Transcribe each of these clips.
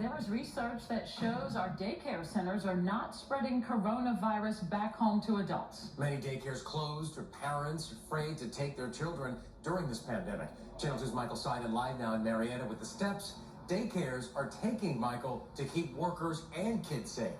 there is research that shows our daycare centers are not spreading coronavirus back home to adults. Many daycares closed, or parents afraid to take their children during this pandemic. Channel 2's Michael Seiden live now in Marietta with the steps daycares are taking, Michael, to keep workers and kids safe.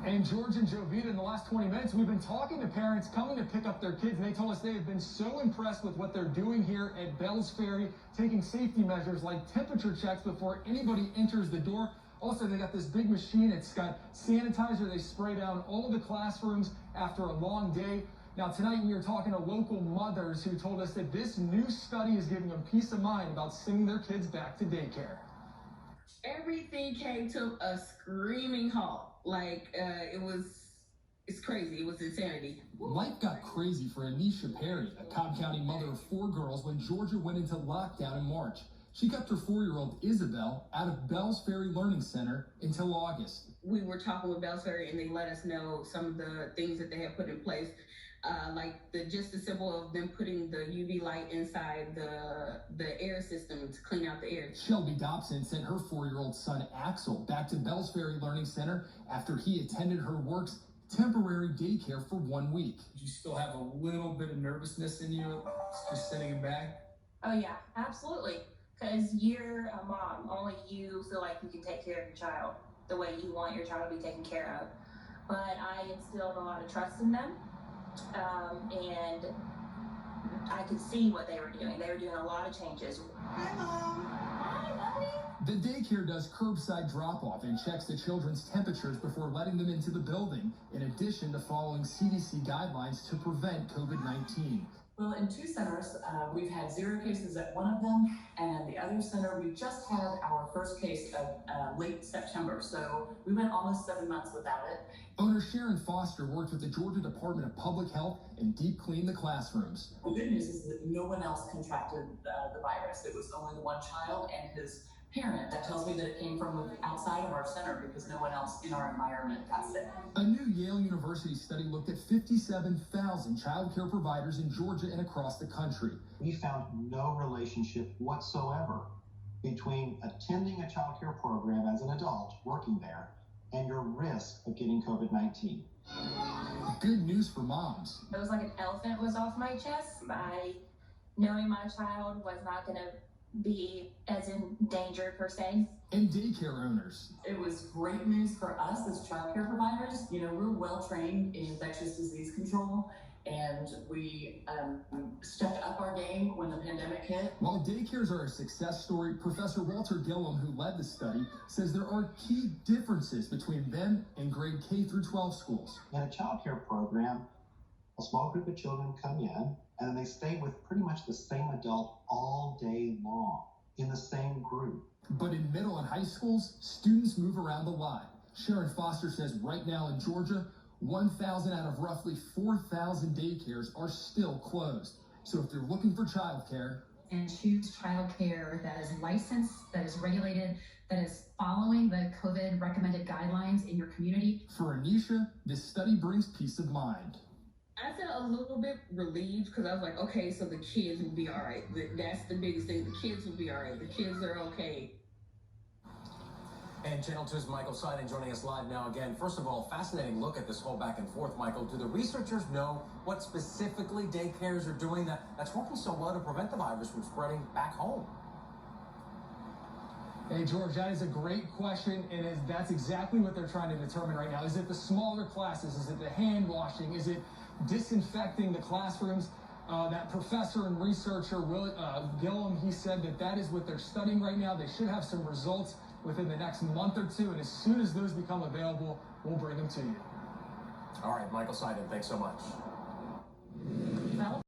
And George and Jovita, in the last 20 minutes, we've been talking to parents coming to pick up their kids, and they told us they have been so impressed with what they're doing here at Bells Ferry, taking safety measures like temperature checks before anybody enters the door. Also, they got this big machine. It's got sanitizer. They spray down all of the classrooms after a long day. Now, tonight we are talking to local mothers who told us that this new study is giving them peace of mind about sending their kids back to daycare. Everything came to a screaming halt. It's crazy. It was insanity. Life got crazy for Anisha Perry, a Cobb County mother of 4 girls, when Georgia went into lockdown in March. She kept her 4-year-old Isabel out of Bells Ferry Learning Center until August. We were talking with Bells Ferry, and they let us know some of the things that they had put in place, just the symbol of them putting the UV light inside the air system to clean out the air. Shelby Dobson sent her 4-year-old son Axel back to Bells Ferry Learning Center after he attended her work's temporary daycare for 1 week. You still have a little bit of nervousness in you, just sending him back? Oh yeah, absolutely. Because you're a mom. Only you feel like you can take care of your child the way you want your child to be taken care of. But I instilled a lot of trust in them. And I could see what they were doing. They were doing a lot of changes. Hi, Mom. Hi, buddy. The daycare does curbside drop-off and checks the children's temperatures before letting them into the building, in addition to following CDC guidelines to prevent COVID-19. Well, in 2 centers, we've had 0 cases at one of them, and the other center, we just had our first case of late September, so we went almost 7 months without it. Owner Sharon Foster worked with the Georgia Department of Public Health and deep cleaned the classrooms. The good news is that no one else contracted the virus. It was only the one child and his parent. That tells me that it came from outside of our center because no one else in our environment got sick. A new Yale University study looked at 57,000 child care providers in Georgia and across the country. We found no relationship whatsoever between attending a child care program as an adult working there and your risk of getting COVID-19. Good news for moms. It was like an elephant was off my chest by knowing my child was not going to be as in danger per se. And daycare owners. It was great news for us as child care providers. You know, we're well trained in infectious disease control, and we stepped up our game when the pandemic hit. While daycares are a success story, Professor Walter Gillum, who led the study, says there are key differences between them and grade K through 12 schools. In a child care program, a small group of children come in and then they stay with pretty much the same adult all day long in the same group. But in middle and high schools, students move around a lot. Sharon Foster says right now in Georgia, 1,000 out of roughly 4,000 daycares are still closed. So if you're looking for childcare, and choose childcare that is licensed, that is regulated, that is following the COVID recommended guidelines in your community. For Anisha, this study brings peace of mind. I felt a little bit relieved because I was like, okay, so the kids will be all right. That's the biggest thing. The kids will be all right. The kids are okay. And Channel 2's Michael Seiden joining us live now again. First of all, fascinating look at this whole back and forth, Michael. Do the researchers know what specifically daycares are doing that's working so well to prevent the virus from spreading back home? Hey, George, that is a great question, and that's exactly what they're trying to determine right now. Is it the smaller classes? Is it the hand washing? Is it disinfecting the classrooms? That professor and researcher, Gillum, he said that is what they're studying right now. They should have some results within the next month or two, and as soon as those become available, we'll bring them to you. All right, Michael Seiden, thanks so much.